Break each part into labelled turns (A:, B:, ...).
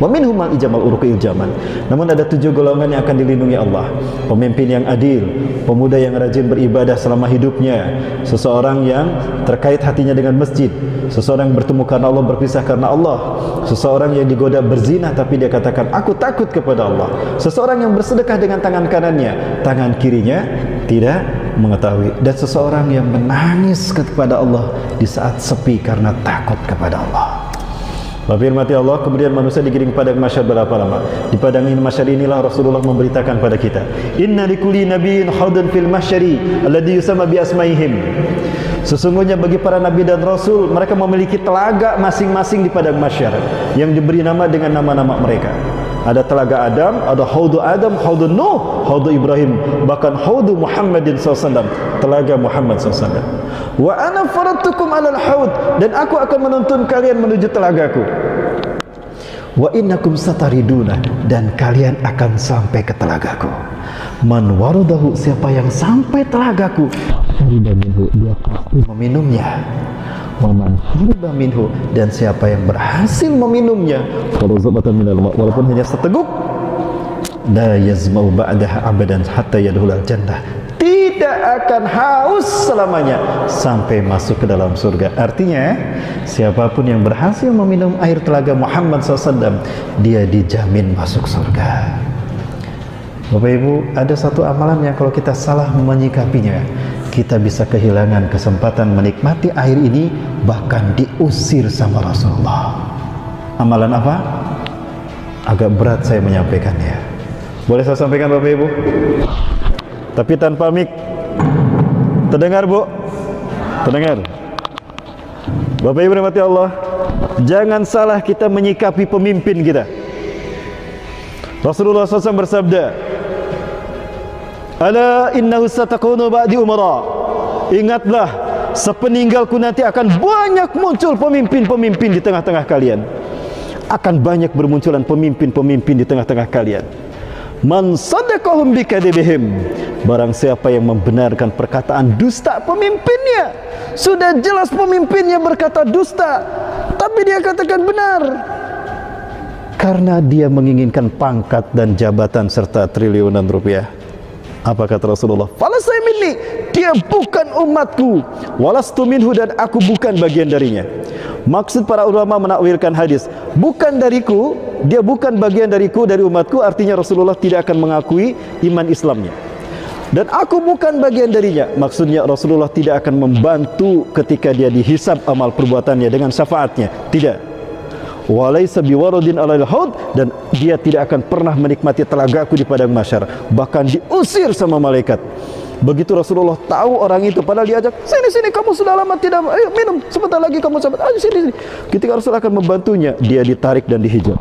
A: Wa minhum man ijamal uruqil jaman. Namun ada 7 golongan yang akan dilindungi Allah. Pemimpin yang adil, pemuda yang rajin beribadah selama hidupnya, seseorang yang terkait hatinya dengan masjid, seseorang yang bertemu karena Allah, berpisah karena Allah, seseorang yang digoda berzina tapi dia katakan aku takut kepada Allah, seseorang yang bersedekah dengan tangan kanannya, tangan kirinya tidak mengetahui, dan seseorang yang menangis kepada Allah di saat sepi karena takut kepada Allah. Bapak firmati Allah, kemudian manusia digiring padang mahsyar berapa lama? Di padang mahsyar inilah Rasulullah memberitakan pada kita, inna likulli nabiyyin haudan fil mahsyari alladhi yusamma bi asmaihim. Sesungguhnya bagi para nabi dan rasul, mereka memiliki telaga masing-masing di padang mahsyar yang diberi nama dengan nama-nama mereka. Ada telaga Adam, ada haudu Adam, haudu Nuh, haudu Ibrahim, bahkan haudu Muhammadin SAW, telaga Muhammad SAW. Wa ana faradtukum alal haud, dan aku akan menuntun kalian menuju telagaku. Wa innakum satariduna, dan kalian akan sampai ke telagaku. Man waradahu, siapa yang sampai telagaku, fariba minhu, dia pasti meminumnya. Waman hariba minhu, dan siapa yang berhasil meminumnya, walaupun hanya seteguk, la yazmau ba'daha abadan hatta yadkhulal jannah, tidak akan haus selamanya sampai masuk ke dalam surga. Artinya siapapun yang berhasil meminum air telaga Muhammad SAW, dia dijamin masuk surga. Bapak Ibu, ada satu amalan yang kalau kita salah menyikapinya, kita bisa kehilangan kesempatan menikmati air ini, bahkan diusir sama Rasulullah. Amalan apa? Agak berat saya menyampaikannya. Boleh saya sampaikan Bapak Ibu? Tapi tanpa mic. Terdengar Bu? Terdengar? Bapak Ibu rahmati Allah, jangan salah kita menyikapi pemimpin kita. Rasulullah SAW bersabda, ala innahu satakunu ba'di umara. Ingatlah, sepeninggalku nanti akan banyak muncul pemimpin-pemimpin di tengah-tengah kalian. Akan banyak bermunculan pemimpin-pemimpin di tengah-tengah kalian. Man sadaqahum bikadzibihim, barang siapa yang membenarkan perkataan dusta pemimpinnya. Sudah jelas pemimpinnya berkata dusta, tapi dia katakan benar karena dia menginginkan pangkat dan jabatan serta triliunan rupiah. Apa kata Rasulullah? Falasai minni, dia bukan umatku. Walastu minhu, dan aku bukan bagian darinya. Maksud para ulama menakwilkan hadis, bukan dariku, dia bukan bagian dariku, dari umatku, artinya Rasulullah tidak akan mengakui iman Islamnya. Dan aku bukan bagian darinya, maksudnya Rasulullah tidak akan membantu ketika dia dihisab amal perbuatannya dengan syafaatnya. Tidak. Walaysa biwaradin alal haud, dan dia tidak akan pernah menikmati telagaku di padang mahsyar, bahkan diusir sama malaikat. Begitu Rasulullah tahu orang itu, padahal diajak, sini kamu sudah lama tidak, ayo minum, sebentar lagi kamu sampai, ayo sini. Ketika Rasul akan membantunya, dia ditarik dan dihijab.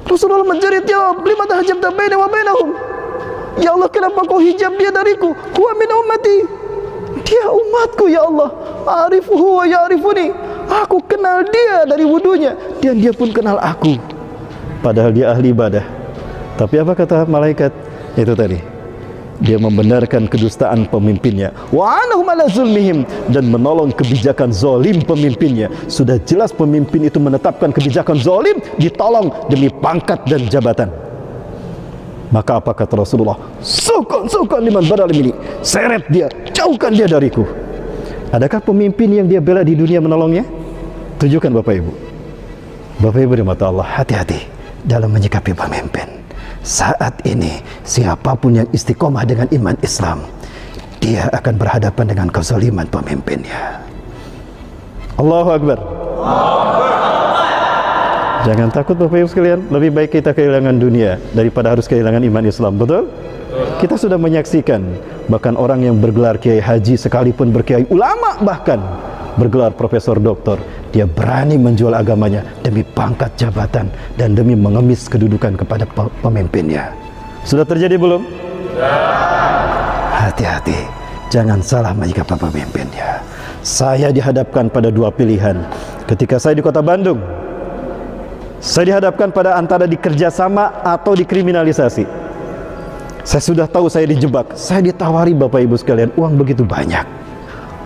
A: Rasulullah menjerit, ya lima tahajjabta baina wa bainahum, ya Allah, kenapa kau hijab dia dariku? Huwa min ummati, dia umatku ya Allah. Arifuhu wa ya'rifuni, aku kenal dia dari wudunya, dan dia pun kenal aku, padahal dia ahli ibadah. Tapi apa kata malaikat? Itu tadi, dia membenarkan kedustaan pemimpinnya. Wa anahum ala zulmihim, dan menolong kebijakan zalim pemimpinnya. Sudah jelas pemimpin itu menetapkan kebijakan zalim, ditolong demi pangkat dan jabatan. Maka apa kata Rasulullah? Sukun liman badal mini, seret dia, jauhkan dia dariku. Adakah pemimpin yang dia bela di dunia menolongnya? Tunjukkan Bapak Ibu. Bapak Ibu rahmati Allah, hati-hati dalam menyikapi pemimpin. Saat ini siapapun yang istiqomah dengan iman Islam, dia akan berhadapan dengan kezaliman pemimpinnya. Allahu Akbar. Jangan takut Bapak Ibu sekalian, lebih baik kita kehilangan dunia daripada harus kehilangan iman Islam, betul? Kita sudah menyaksikan bahkan orang yang bergelar kiai haji, sekalipun berkiai ulama, bahkan bergelar profesor doktor, dia berani menjual agamanya demi pangkat jabatan dan demi mengemis kedudukan kepada pemimpinnya. Sudah terjadi belum? Hati-hati, jangan salah menyikapi pemimpinnya. Saya dihadapkan pada dua pilihan ketika saya di kota Bandung. Saya dihadapkan pada antara dikerjasama atau dikriminalisasi. Saya sudah tahu saya dijebak. Saya ditawari Bapak Ibu sekalian uang begitu banyak.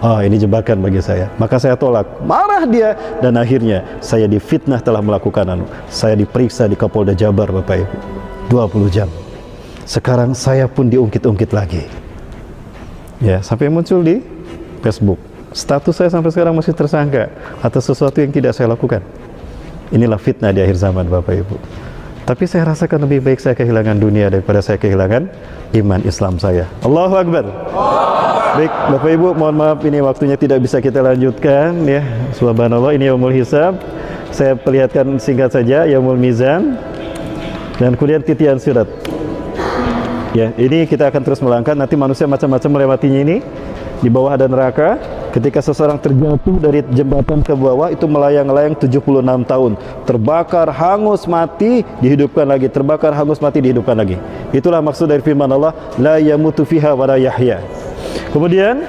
A: ini jebakan bagi saya. Maka saya tolak. Marah dia, dan akhirnya saya difitnah telah melakukan saya diperiksa di Kapolda Jabar, Bapak Ibu, 20 jam. Sekarang saya pun diungkit-ungkit lagi. Ya, sampai muncul di Facebook. Status saya sampai sekarang masih tersangka atas sesuatu yang tidak saya lakukan. Inilah fitnah di akhir zaman, Bapak Ibu. Tapi saya rasakan lebih baik saya kehilangan dunia daripada saya kehilangan iman Islam saya. Allahu Akbar. Baik, Bapak Ibu, mohon maaf ini waktunya tidak bisa kita lanjutkan ya. Subhanallah, ini Yaumul Hisab. Saya perlihatkan singkat saja Yaumul Mizan dan kemudian titian sirat. Ya, ini kita akan terus melangkah. Nanti manusia macam-macam melewatinya ini. Di bawah ada neraka. Ketika seseorang terjatuh dari jembatan ke bawah, itu melayang-layang 76 tahun. Terbakar, hangus, mati, dihidupkan lagi. Terbakar, hangus, mati, dihidupkan lagi. Itulah maksud dari firman Allah, la yamutu fiha wa la yahya. Kemudian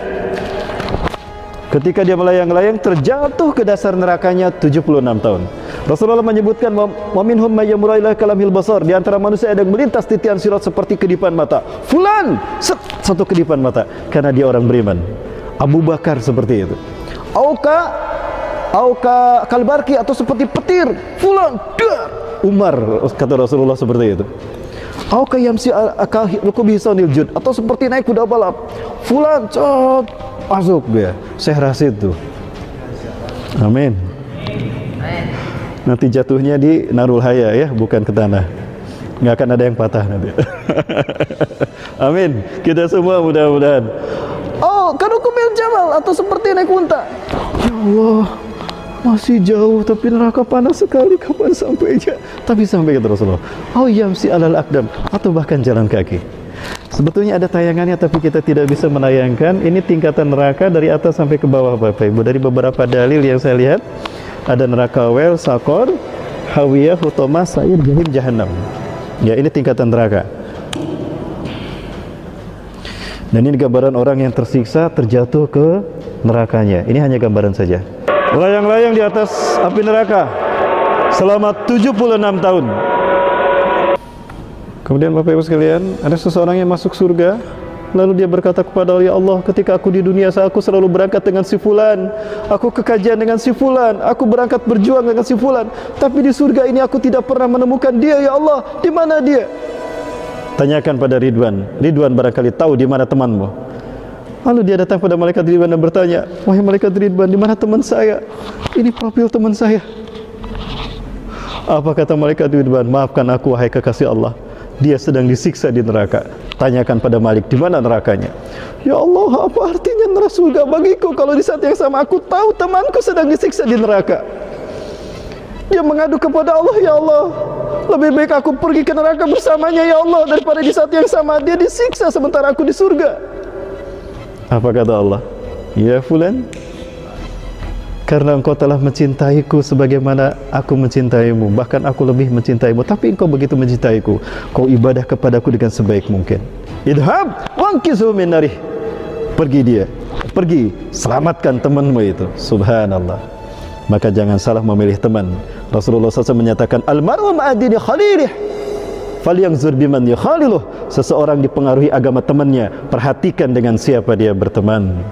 A: ketika dia melayang-layang, terjatuh ke dasar nerakanya 76 tahun. Rasulullah menyebutkan, wa minhum may yamurru ila kalamil basar. Di antara manusia ada yang melintas titian sirat seperti kedipan mata. Fulan, satu kedipan mata, karena dia orang beriman. Abu Bakar seperti itu. Auka kalbarki, atau seperti petir. Fulan, Umar, kata Rasulullah seperti itu. Auka yamsi akalukubi sanil jud, atau seperti naik kuda balap. Fulan, masuk dia. Saya rasa itu. Amin. Nanti jatuhnya di Narul Haya ya, bukan ke tanah. Nggak akan ada yang patah nanti. Amin. Kita semua mudah-mudahan. Kadukumil Jamal, atau seperti naik unta. Ya Allah, masih jauh tapi neraka panas sekali, kapan sampainya? Tapi sampai kata Rasulullah, yamsi alal akdam, atau bahkan jalan kaki. Sebetulnya ada tayangannya tapi kita tidak bisa menayangkan. Ini tingkatan neraka dari atas sampai ke bawah, Bapak Ibu. Dari beberapa dalil yang saya lihat, ada neraka wel, sakor, hawiyah, hutomah, sa'ir, jahim, jahannam. Ya, ini tingkatan neraka. Dan ini gambaran orang yang tersiksa, terjatuh ke nerakanya. Ini hanya gambaran saja. Melayang-layang di atas api neraka selama 76 tahun. Kemudian Bapak Ibu sekalian, ada seseorang yang masuk surga, lalu dia berkata kepada Allah, ya Allah, ketika aku di dunia, aku selalu berangkat dengan si fulan, aku kekajian dengan si fulan, aku berangkat berjuang dengan si fulan, tapi di surga ini aku tidak pernah menemukan dia, ya Allah, di mana dia? Tanyakan pada Ridwan. Ridwan barangkali tahu di mana temanmu. Lalu dia datang pada malaikat Ridwan dan bertanya, wahai malaikat Ridwan, di mana teman saya? Ini profil teman saya. Apa kata malaikat Ridwan? Maafkan aku wahai kekasih Allah, dia sedang disiksa di neraka. Tanyakan pada Malik, di mana nerakanya? Ya Allah, apa artinya neraka surga bagiku kalau di saat yang sama aku tahu temanku sedang disiksa di neraka? Dia mengadu kepada Allah, ya Allah, lebih baik aku pergi ke neraka bersamanya, ya Allah, daripada di saat yang sama dia disiksa sementara aku di surga. Apa kata Allah? Ya fulan, karena engkau telah mencintaiku sebagaimana aku mencintaimu, bahkan aku lebih mencintaimu, tapi engkau begitu mencintaiku, kau ibadah kepadaku dengan sebaik mungkin. Idhab wankizu min narih. Pergi dia, pergi, selamatkan temanmu itu. Subhanallah. Maka jangan salah memilih teman. Rasulullah SAW menyatakan, Al-mar'u ma'adini khalilih, falyanzur biman yukhaliluh. Seseorang dipengaruhi agama temannya, perhatikan dengan siapa dia berteman.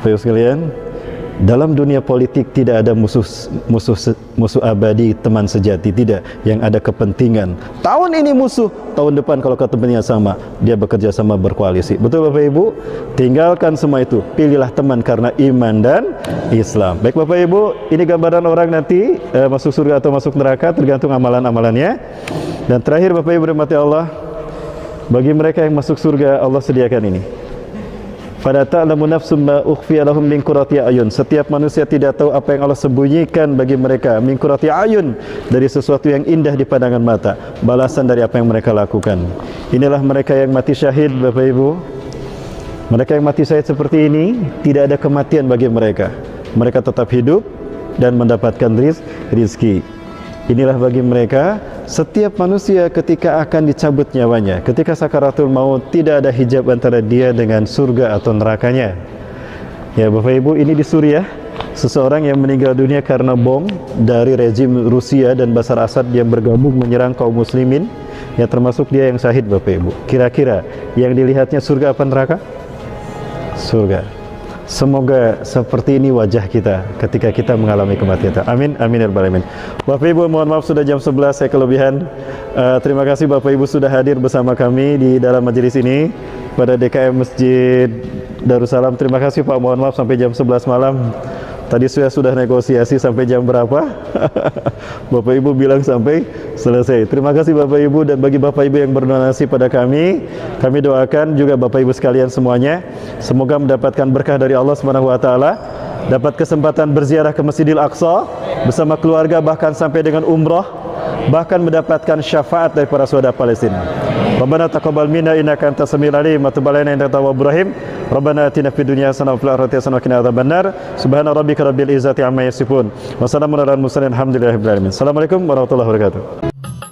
A: Bapak sekalian, dalam dunia politik tidak ada musuh abadi, teman sejati, tidak. Yang ada kepentingan. Tahun ini musuh, tahun depan kalau kepentingan sama, dia bekerja sama, berkoalisi. Betul Bapak Ibu? Tinggalkan semua itu, pilihlah teman karena iman dan Islam. Baik Bapak Ibu, ini gambaran orang nanti masuk surga atau masuk neraka, tergantung amalan-amalannya. Dan terakhir Bapak Ibu rahmati Allah, bagi mereka yang masuk surga, Allah sediakan ini. Fala ta'lamu nafsum ma ukhfiya lahum min qurrati ayun. Setiap manusia tidak tahu apa yang Allah sembunyikan bagi mereka min qurrati ayun, dari sesuatu yang indah di pandangan mata, balasan dari apa yang mereka lakukan. Inilah mereka yang mati syahid Bapak Ibu. Mereka yang mati syahid seperti ini, tidak ada kematian bagi mereka. Mereka tetap hidup dan mendapatkan rizki. Inilah bagi mereka. Setiap manusia ketika akan dicabut nyawanya, ketika sakaratul maut, tidak ada hijab antara dia dengan surga atau nerakanya. Ya Bapak Ibu, ini di Suriah, seseorang yang meninggal dunia karena bom dari rezim Rusia dan Bashar Assad yang bergabung menyerang kaum muslimin, ya termasuk dia yang syahid Bapak Ibu. Kira-kira yang dilihatnya surga apa neraka? Surga. Semoga seperti ini wajah kita ketika kita mengalami kematian. Amin, amin ya rabbal alamin. Bapak Ibu, mohon maaf sudah jam 11 saya kelebihan. Terima kasih Bapak Ibu sudah hadir bersama kami di dalam majelis ini pada DKM Masjid Darussalam. Terima kasih Pak, mohon maaf sampai jam 11 malam. Tadi saya sudah negosiasi sampai jam berapa? Bapak Ibu bilang sampai selesai. Terima kasih Bapak Ibu, dan bagi Bapak Ibu yang berdonasi pada kami doakan juga Bapak Ibu sekalian semuanya, semoga mendapatkan berkah dari Allah Subhanahu wa taala, dapat kesempatan berziarah ke Masjidil Aqsa bersama keluarga, bahkan sampai dengan umrah, bahkan mendapatkan syafaat dari para saudara Palestina. Rabbana taqabbal minna innaka antas samiul alim wa tub alaina innaka tawwabur rahim. Rabbana atina fid dunya hasanah wa fil akhirati hasanah wa qina adzabannar. Subhana rabbika rabbil izzati amma yasifun. Wa salamun alal mursalin, alhamdulillahi rabbil alamin. Assalamualaikum warahmatullahi wabarakatuh.